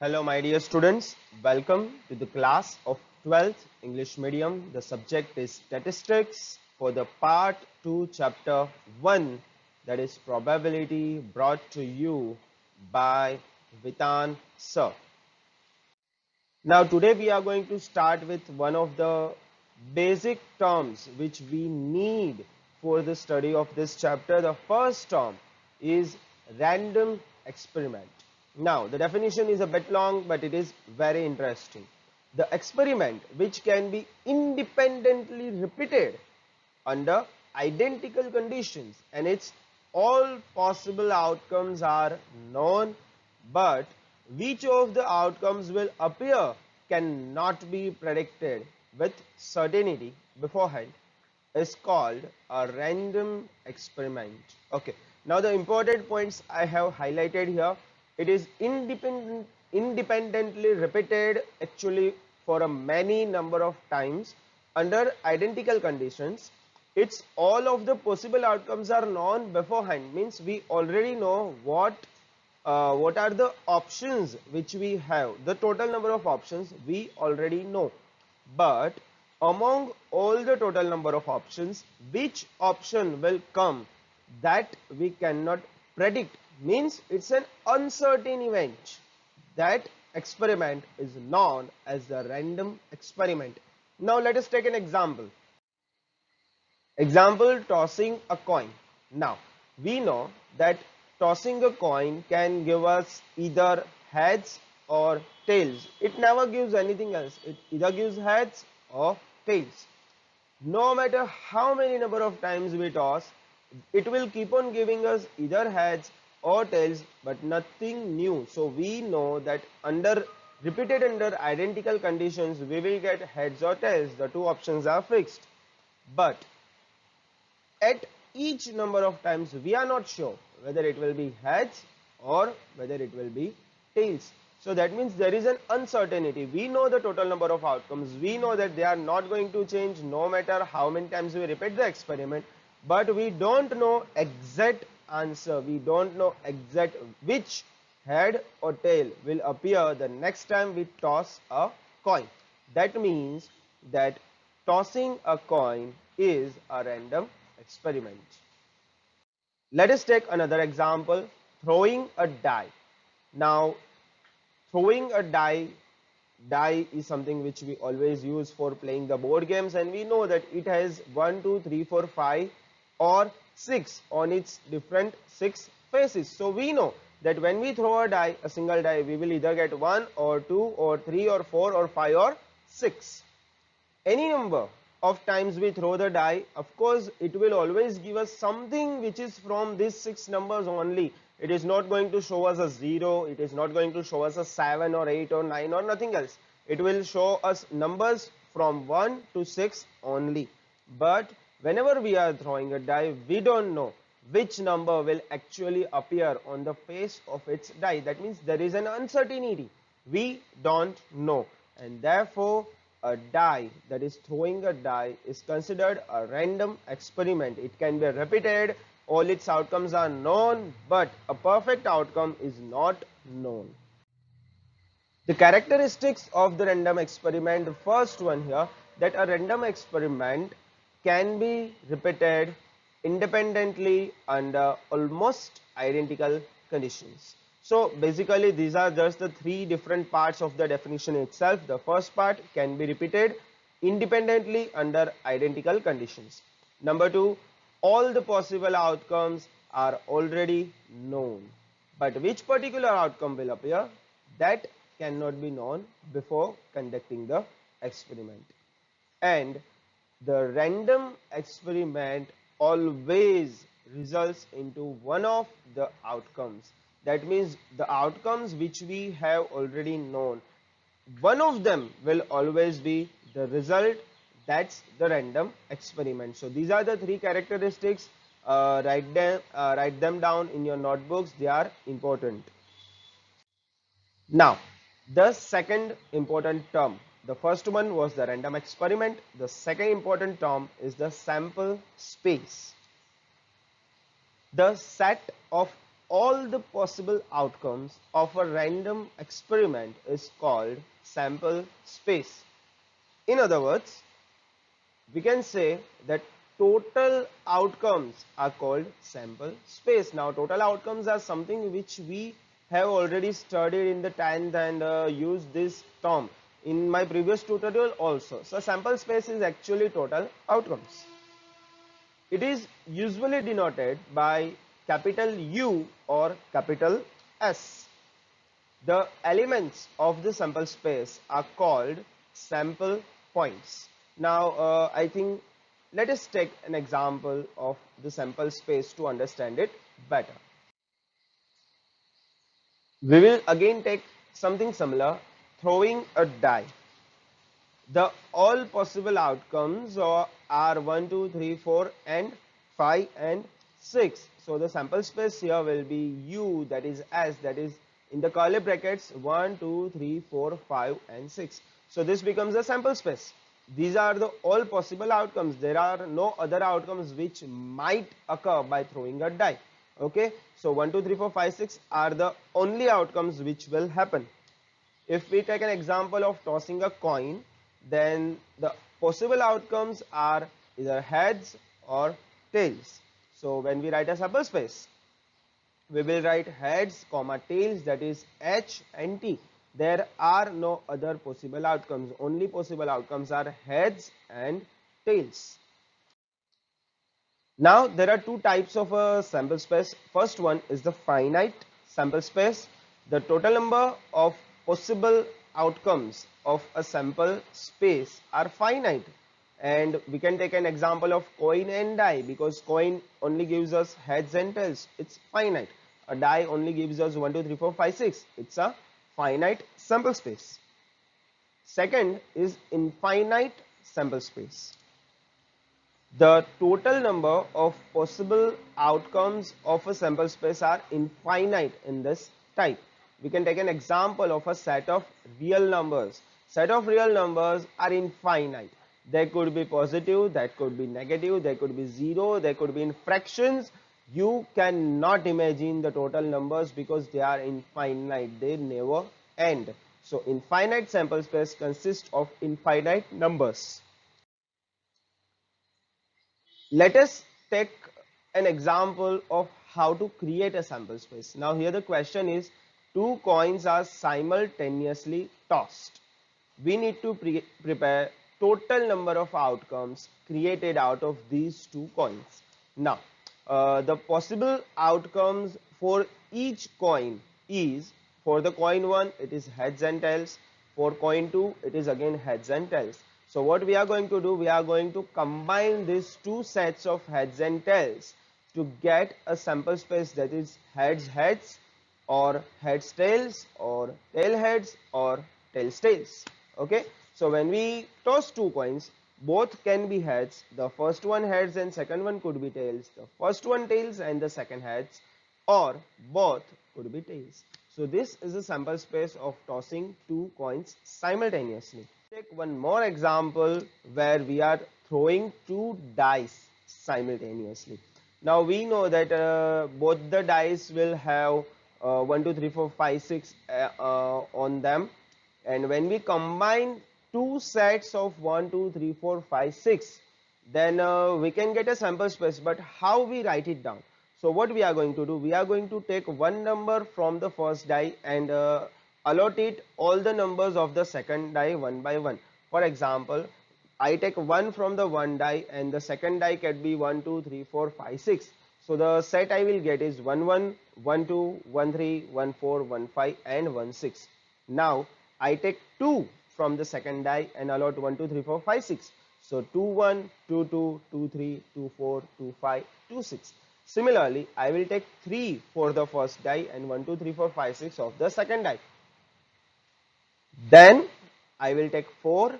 Hello, my dear students. Welcome to the class of 12th English Medium. The subject is Statistics for the Part 2, Chapter 1, that is Probability, brought to you by Vitan Sir. Now, today we are going to start with one of the basic terms which we need for the study of this chapter. The first term is random experiment. Now, the definition is a bit long, but it is very interesting. The experiment which can be independently repeated under identical conditions and its all possible outcomes are known, but which of the outcomes will appear cannot be predicted with certainty beforehand is called a random experiment. Okay, now the important points I have highlighted here. It is independently repeated actually for a many number of times under identical conditions. It's all of the possible outcomes are known beforehand, means we already know what are the options which we have. The total number of options we already know, but among all the total number of options, which option will come, that we cannot predict, means it's an uncertain event. That experiment is known as the random experiment. Now let us take an example. Example, tossing a coin. Now we know that tossing a coin can give us either heads or tails. It never gives anything else. It either gives heads or tails. No matter how many number of times we toss, it will keep on giving us either heads or tails, but nothing new. So we know that repeated under identical conditions, we will get heads or tails. The two options are fixed. But at each number of times we are not sure whether it will be heads or whether it will be tails. So that means there is an uncertainty. We know the total number of outcomes. We know that they are not going to change no matter how many times we repeat the experiment, but we don't know exact answer. We don't know exact which head or tail will appear the next time we toss a coin. That means that tossing a coin is a random experiment. Let us take another example, throwing a die. Now, throwing a die is something which we always use for playing the board games, and we know that it has 1, 2, 3, 4, 5 or 6 on its different 6 faces. So we know that when we throw a die, a single die, we will either get 1 or 2 or 3 or 4 or 5 or 6. Any number of times we throw the die, of course it will always give us something which is from these 6 numbers only. It is not going to show us a 0, it is not going to show us a 7 or 8 or 9 or nothing else. It will show us numbers from 1 to 6 only. But whenever we are throwing a die, we don't know which number will actually appear on the face of its die. That means there is an uncertainty. We don't know, and therefore a die, that is throwing a die, is considered a random experiment. It can be repeated, all its outcomes are known, but a perfect outcome is not known. The characteristics of the random experiment, the first one here, that a random experiment can be repeated independently under almost identical conditions. So basically these are just the three different parts of the definition itself. The first part, can be repeated independently under identical conditions. Number two, all the possible outcomes are already known, but which particular outcome will appear, that cannot be known before conducting the experiment. And the random experiment always results into one of the outcomes. That means the outcomes which we have already known, one of them will always be the result. That's the random experiment. So these are the three characteristics. Write them down in your notebooks. They are important. Now, the second important term, the first one was the random experiment. The second important term is the sample space. The set of all the possible outcomes of a random experiment is called sample space. In other words, we can say that total outcomes are called sample space. Now, total outcomes are something which we have already studied in the 10th and used this term in my previous tutorial also. So, sample space is actually total outcomes. It is usually denoted by capital U or capital S. The elements of the sample space are called sample points. Now, I think let us take an example of the sample space to understand it better. We will again take something similar, throwing a die. The all possible outcomes are 1, 2, 3, 4 and 5 and 6. So the sample space here will be U, that is S, that is in the curly brackets 1, 2, 3, 4, 5 and 6. So this becomes the sample space. These are the all possible outcomes. There are no other outcomes which might occur by throwing a die. Okay, so 1, 2, 3, 4, 5, 6 are the only outcomes which will happen. If we take an example of tossing a coin, then the possible outcomes are either heads or tails. So when we write a sample space, we will write heads comma tails, that is H and T. There are no other possible outcomes. Only possible outcomes are heads and tails. Now there are two types of a sample space. First one is the finite sample space. The total number of possible outcomes of a sample space are finite, and we can take an example of coin and die, because coin only gives us heads and tails, it's finite. A die only gives us 1, 2, 3, 4, 5, 6, it's a finite sample space. Second is infinite sample space. The total number of possible outcomes of a sample space are infinite in this type. We can take an example of a set of real numbers. Set of real numbers are infinite. They could be positive, that could be negative, they could be zero, they could be in fractions. You cannot imagine the total numbers because they are infinite. They never end. So infinite sample space consists of infinite numbers. Let us take an example of how to create a sample space. Now here the question is, two coins are simultaneously tossed. We need to prepare total number of outcomes created out of these two coins. Now the possible outcomes for each coin is, for the coin 1 it is heads and tails, for coin 2 it is again heads and tails. So what we are going to do, we are going to combine these two sets of heads and tails to get a sample space that is heads heads or heads tails or tail heads or tails tails. Okay, so when we toss two coins, both can be heads. The first one heads and second one could be tails. The first one tails and the second heads, or both could be tails. So this is a sample space of tossing two coins simultaneously. Take one more example where we are throwing two dice simultaneously. Now we know that both the dice will have 1, 2, 3, 4, 5, 6 on them, and when we combine two sets of 1, 2, 3, 4, 5, 6, then we can get a sample space. But how we write it down? So what we are going to do, we are going to take one number from the first die and allot it all the numbers of the second die one by one. For example, I take 1 from the one die and the second die can be 1, 2, 3, 4, 5, 6. So the set I will get is 1, 1, 1, 2, 1, 3, 1, 4, 1, 5 and 1, 6. Now I take 2 from the second die and allot 1, 2, 3, 4, 5, 6. So 2, 1, 2, 2, 2, 3, 2, 4, 2, 5, 2, 6. Similarly, I will take 3 for the first die and 1, 2, 3, 4, 5, 6 of the second die. Then I will take 4,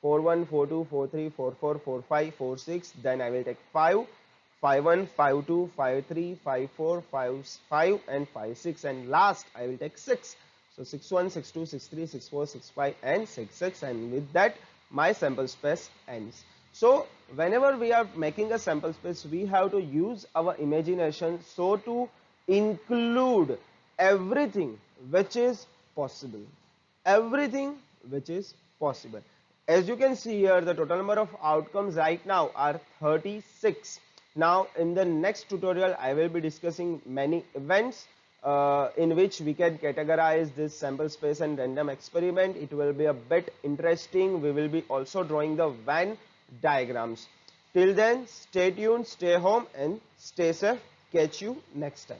4, 1, 4, 2, 4, 3, 4, 4, 4, 5, 4, 6. Then I will take 5, 5, 1, 5, 2, 5, 3, 5, 4, 5, 5 and 5, 6. And last I will take 6. So 6, 1, 6, 2, 6, 3, 6, 4, 6, 5 and 6, 6. And with that my sample space ends. So whenever we are making a sample space, we have to use our imagination so to include everything which is possible. Everything which is possible. As you can see here, the total number of outcomes right now are 36. Now in the next tutorial, I will be discussing many events in which we can categorize this sample space and random experiment. It will be a bit interesting. We will be also drawing the Venn diagrams. Till then, stay tuned, stay home and stay safe. Catch you next time.